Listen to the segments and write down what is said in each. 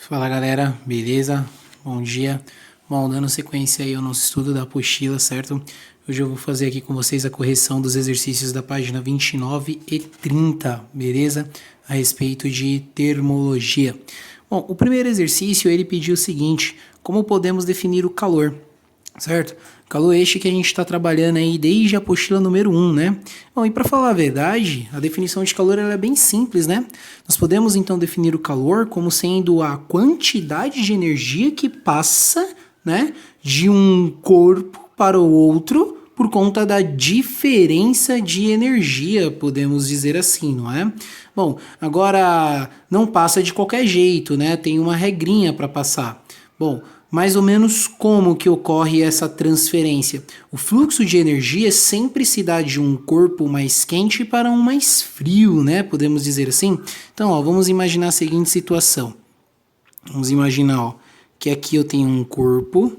Fala galera, beleza? Bom dia. Bom, dando sequência aí ao nosso estudo da apostila, certo? Hoje eu vou fazer aqui com vocês a correção dos exercícios da página 29 e 30, beleza? A respeito de termologia. Bom, o primeiro exercício ele pediu o seguinte: como podemos definir o calor, certo? Calor este que a gente está trabalhando aí desde a apostila número 1, né? Bom, e para falar a verdade, a definição de calor ela é bem simples, né? Nós podemos então definir o calor como sendo a quantidade de energia que passa, né, de um corpo para o outro por conta da diferença de energia, podemos dizer assim, não é? Bom, agora não passa de qualquer jeito, né? Tem uma regrinha para passar. Bom, mais ou menos como que ocorre essa transferência? O fluxo de energia sempre se dá de um corpo mais quente para um mais frio, né? Podemos dizer assim? Então, ó, vamos imaginar a seguinte situação. Vamos imaginar, ó, que aqui eu tenho um corpo,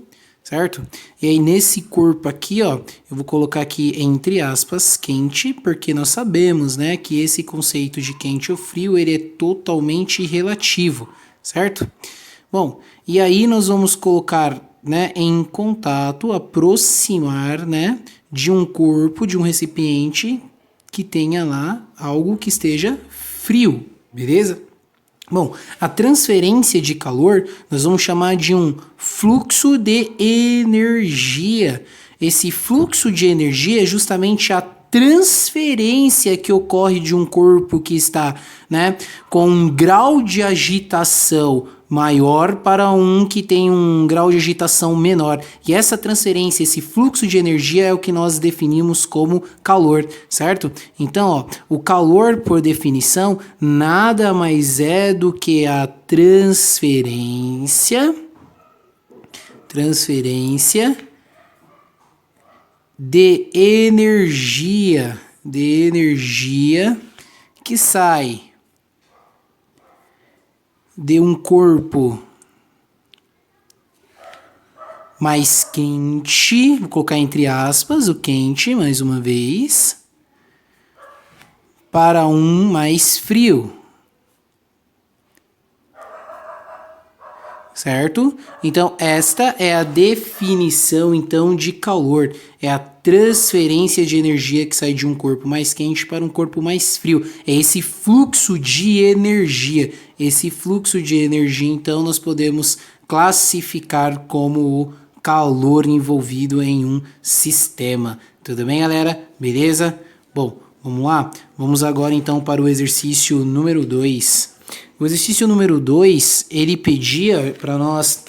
certo? E aí nesse corpo aqui, ó, eu vou colocar aqui entre aspas quente, porque nós sabemos, né, que esse conceito de quente ou frio ele é totalmente relativo, certo? Bom, e aí nós vamos colocar, né, em contato, aproximar, né, de um corpo, de um recipiente que tenha lá algo que esteja frio, beleza? Bom, a transferência de calor nós vamos chamar de um fluxo de energia. Esse fluxo de energia é justamente a transferência que ocorre de um corpo que está, né, com um grau de agitação maior para um que tem um grau de agitação menor. E essa transferência, esse fluxo de energia é o que nós definimos como calor, certo? Então, ó, o calor, por definição, nada mais é do que a transferência de energia que sai de um corpo mais quente, vou colocar entre aspas o quente mais uma vez, para um mais frio, certo? Então esta é a definição então de calor, é a transferência de energia que sai de um corpo mais quente para um corpo mais frio, é esse fluxo de energia. Esse fluxo de energia, então, nós podemos classificar como o calor envolvido em um sistema. Tudo bem, galera? Beleza? Bom, vamos lá? Vamos agora, então, para o exercício número 2. O exercício número 2, ele pedia para nós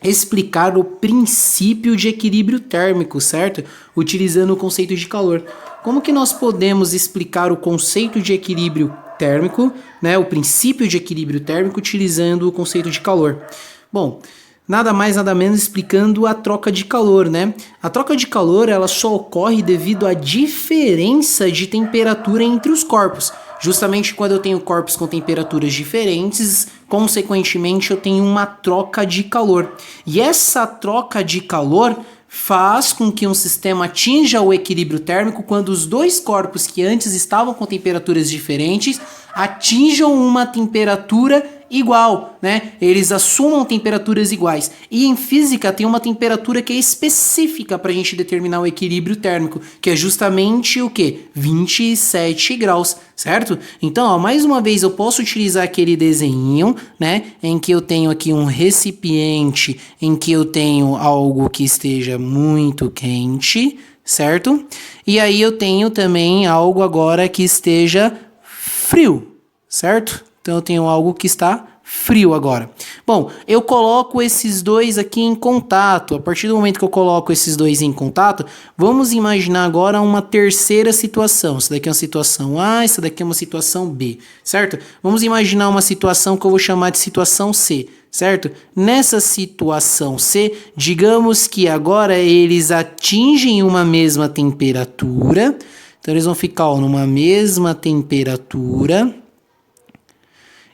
explicar o princípio de equilíbrio térmico, certo? Utilizando o conceito de calor. Como que nós podemos explicar o conceito de equilíbrio térmico, né, o princípio de equilíbrio térmico utilizando o conceito de calor? Bom, nada mais nada menos explicando a troca de calor, né? A troca de calor ela só ocorre devido à diferença de temperatura entre os corpos. Justamente quando eu tenho corpos com temperaturas diferentes, consequentemente eu tenho uma troca de calor. E essa troca de calor faz com que um sistema atinja o equilíbrio térmico quando os dois corpos que antes estavam com temperaturas diferentes atinjam uma temperatura igual, né? Eles assumam temperaturas iguais. E em física tem uma temperatura que é específica para a gente determinar o equilíbrio térmico, que é justamente o quê? 27 graus, certo? Então, ó, mais uma vez eu posso utilizar aquele desenho, né? Em que eu tenho aqui um recipiente, em que eu tenho algo que esteja muito quente, certo? E aí eu tenho também algo agora que esteja frio, certo? Então eu tenho algo que está frio agora. Bom, eu coloco esses dois aqui em contato. A partir do momento que eu coloco esses dois em contato, vamos imaginar agora uma terceira situação. Essa daqui é uma situação A, essa daqui é uma situação B, certo? Vamos imaginar uma situação que eu vou chamar de situação C, certo? Nessa situação C, digamos que agora eles atingem uma mesma temperatura. Então eles vão ficar, ó, numa mesma temperatura.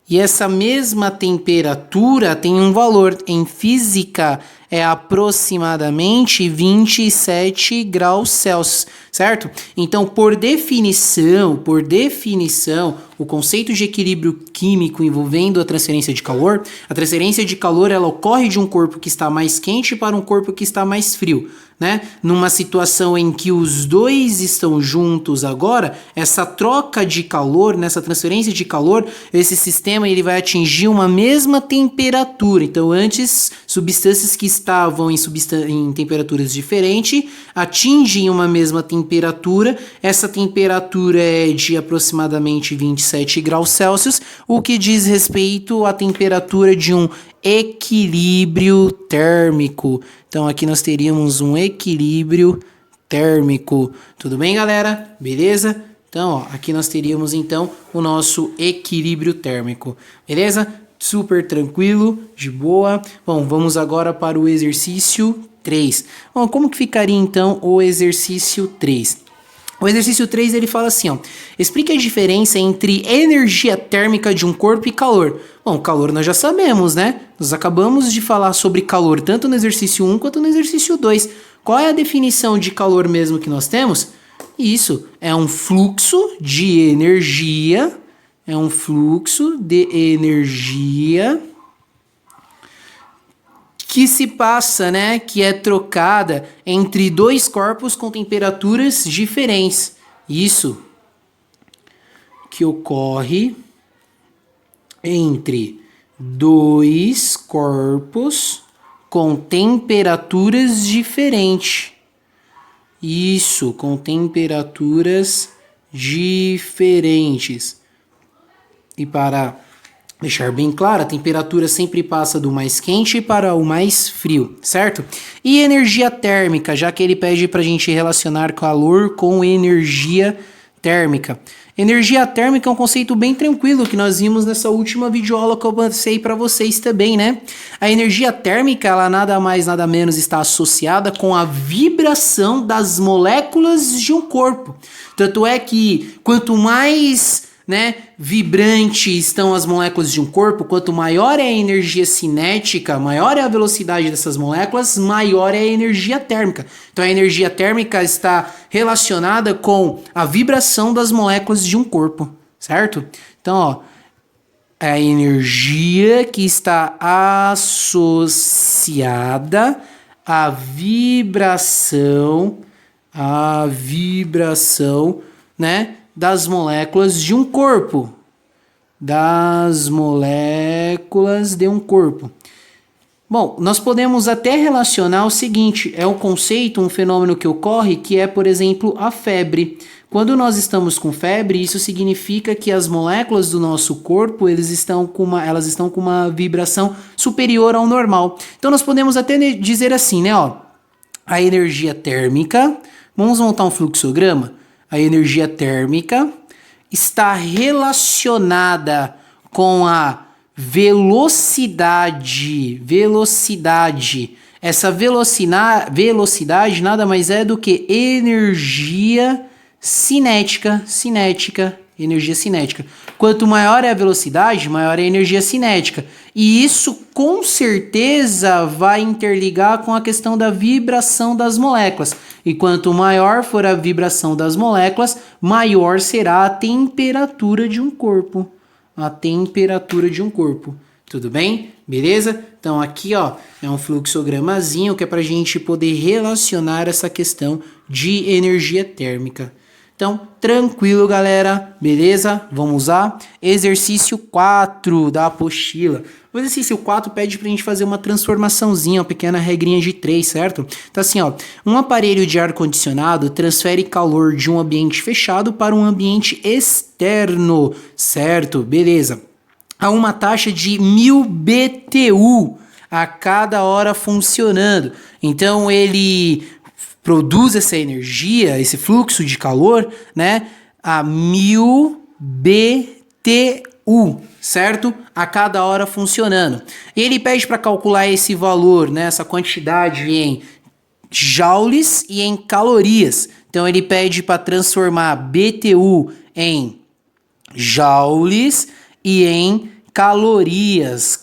E essa mesma temperatura tem um valor. Em física, é aproximadamente 27 graus Celsius, certo? Então, por definição, o conceito de equilíbrio químico envolvendo a transferência de calor ela ocorre de um corpo que está mais quente para um corpo que está mais frio, né? Numa situação em que os dois estão juntos agora, essa troca de calor, nessa transferência de calor, esse sistema ele vai atingir uma mesma temperatura. Então, antes, substâncias que estavam em temperaturas diferentes atingem uma mesma temperatura. Essa temperatura é de aproximadamente 27 graus Celsius, o que diz respeito à temperatura de um equilíbrio térmico. Então aqui nós teríamos um equilíbrio térmico. Tudo bem, galera? Beleza? Então, ó, aqui nós teríamos então o nosso equilíbrio térmico. Beleza? Super tranquilo, de boa. Bom, vamos agora para o exercício 3. Bom, como que ficaria então o exercício 3? O exercício 3 ele fala assim, ó, explique a diferença entre energia térmica de um corpo e calor. Bom, calor nós já sabemos, né? Nós acabamos de falar sobre calor tanto no exercício 1 quanto no exercício 2. Qual é a definição de calor mesmo que nós temos? Isso, é um fluxo de energia, que se passa, né, que é trocada entre dois corpos com temperaturas diferentes. Isso que ocorre entre dois corpos com temperaturas diferentes. Isso, com temperaturas diferentes. E para deixar bem claro, a temperatura sempre passa do mais quente para o mais frio, certo? E energia térmica, já que ele pede para a gente relacionar calor com energia térmica. Energia térmica é um conceito bem tranquilo que nós vimos nessa última videoaula que eu passei para vocês também, né? A energia térmica, ela nada mais, nada menos está associada com a vibração das moléculas de um corpo. Tanto é que quanto mais, né, vibrante estão as moléculas de um corpo, quanto maior é a energia cinética, maior é a velocidade dessas moléculas, maior é a energia térmica. Então a energia térmica está relacionada com a vibração das moléculas de um corpo, certo? Então, ó, é a energia que está associada à vibração, né, das moléculas de um corpo. Bom, nós podemos até relacionar o seguinte, é um conceito, um fenômeno que ocorre, que é, por exemplo, a febre. Quando nós estamos com febre, isso significa que as moléculas do nosso corpo, elas estão com uma vibração superior ao normal. Então nós podemos até dizer assim, né, ó, a energia térmica, vamos montar um fluxograma? A energia térmica está relacionada com a velocidade. Essa velocidade nada mais é do que energia cinética. Energia cinética. Quanto maior é a velocidade, maior é a energia cinética. E isso com certeza vai interligar com a questão da vibração das moléculas. E quanto maior for a vibração das moléculas, maior será a temperatura de um corpo. Tudo bem? Beleza? Então aqui, ó, é um fluxogramazinho que é para a gente poder relacionar essa questão de energia térmica. Então, tranquilo, galera, beleza? Vamos lá. Exercício 4 da apostila. O exercício 4 pede pra gente fazer uma transformaçãozinha, uma pequena regrinha de 3, certo? Então assim, ó, um aparelho de ar-condicionado transfere calor de um ambiente fechado para um ambiente externo, certo? Beleza. A uma taxa de 1000 BTU a cada hora funcionando. Então ele produz essa energia, esse fluxo de calor, né, a 1000 BTU, certo? A cada hora funcionando. Ele pede para calcular esse valor, né, essa quantidade em joules e em calorias. Então ele pede para transformar BTU em joules e em calorias.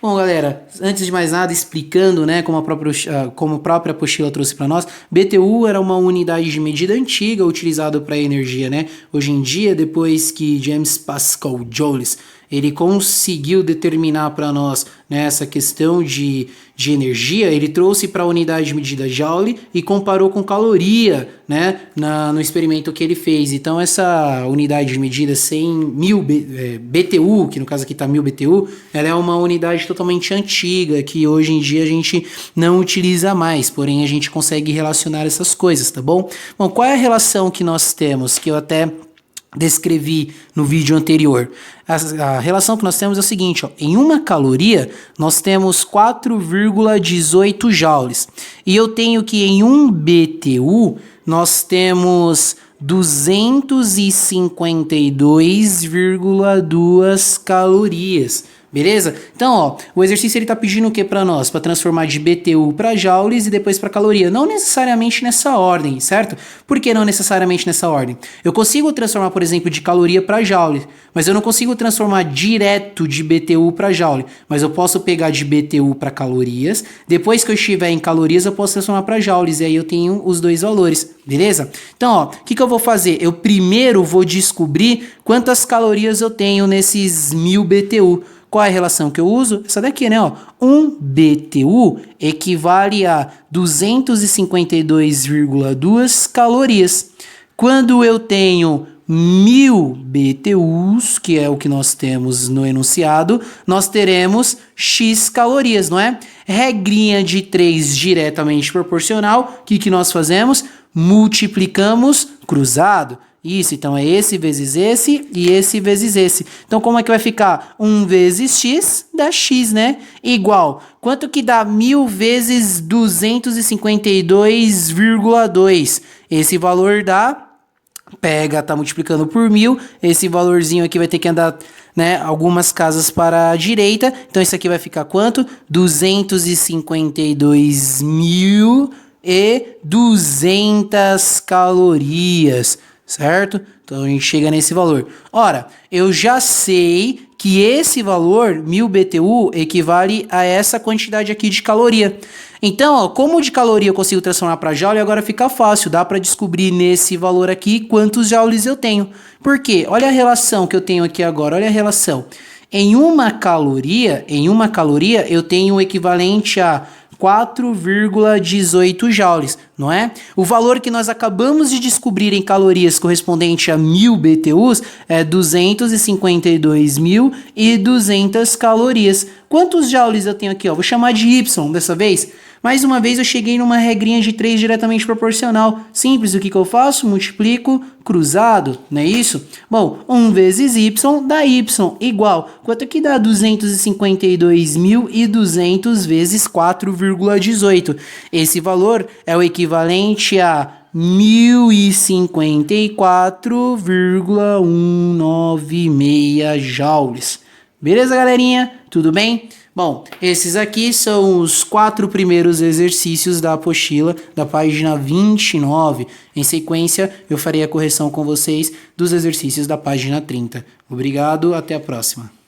Bom, galera, antes de mais nada, explicando, né, como a própria apostila trouxe para nós, BTU era uma unidade de medida antiga utilizada para energia, né? Hoje em dia, depois que James Pascal Joule ele conseguiu determinar para nós, né, essa questão de energia, ele trouxe para a unidade de medida Joule e comparou com caloria, né, no experimento que ele fez. Então essa unidade de medida 100.000 BTU, que no caso aqui está 1000 BTU, ela é uma unidade totalmente antiga, que hoje em dia a gente não utiliza mais, porém a gente consegue relacionar essas coisas, tá bom? Bom, qual é a relação que nós temos, que eu até descrevi no vídeo anterior? A relação que nós temos é o seguinte, ó, em uma caloria nós temos 4,18 joules e eu tenho que em 1 BTU nós temos 252,2 calorias. Beleza? Então, ó, o exercício ele tá pedindo o que para nós? Para transformar de BTU para joules e depois para caloria. Não necessariamente nessa ordem, certo? Por que não necessariamente nessa ordem? Eu consigo transformar, por exemplo, de caloria para joule, mas eu não consigo transformar direto de BTU para joule. Mas eu posso pegar de BTU para calorias. Depois que eu estiver em calorias, eu posso transformar para joules. E aí eu tenho os dois valores. Beleza? Então, ó, o que eu vou fazer? Eu primeiro vou descobrir quantas calorias eu tenho nesses 1000 BTU. Qual é a relação que eu uso? Essa daqui, né? Ó. 1 BTU equivale a 252,2 calorias. Quando eu tenho 1000 BTUs, que é o que nós temos no enunciado, nós teremos X calorias, não é? Regrinha de 3 diretamente proporcional. O que nós fazemos? Multiplicamos cruzado. Isso, então é esse vezes esse e esse vezes esse. Então como é que vai ficar? 1 vezes x dá x, né? Igual, quanto que dá 1000 vezes 252,2? Esse valor dá, tá multiplicando por 1000, esse valorzinho aqui vai ter que andar, né, algumas casas para a direita. Então isso aqui vai ficar quanto? 252.200 calorias. Certo? Então a gente chega nesse valor. Ora, eu já sei que esse valor, 1000 BTU, equivale a essa quantidade aqui de caloria. Então, ó, como de caloria eu consigo transformar para joule, agora fica fácil. Dá para descobrir nesse valor aqui quantos joules eu tenho. Por quê? Olha a relação que eu tenho aqui agora. Olha a relação. Em uma caloria eu tenho o equivalente a 4,18 joules, não é? O valor que nós acabamos de descobrir em calorias correspondente a 1000 BTUs é 252.200 calorias. Quantos joules eu tenho aqui? Ó? Vou chamar de Y dessa vez. Mais uma vez eu cheguei numa regrinha de 3 diretamente proporcional. Simples, o que eu faço? Multiplico cruzado, não é isso? Bom, 1 vezes Y dá Y igual. Quanto que dá 252.200 vezes 4,18? Esse valor é o equivalente a 1054,196 joules. Beleza, galerinha? Tudo bem? Bom, esses aqui são os 4 primeiros exercícios da apostila da página 29. Em sequência, eu farei a correção com vocês dos exercícios da página 30. Obrigado, até a próxima.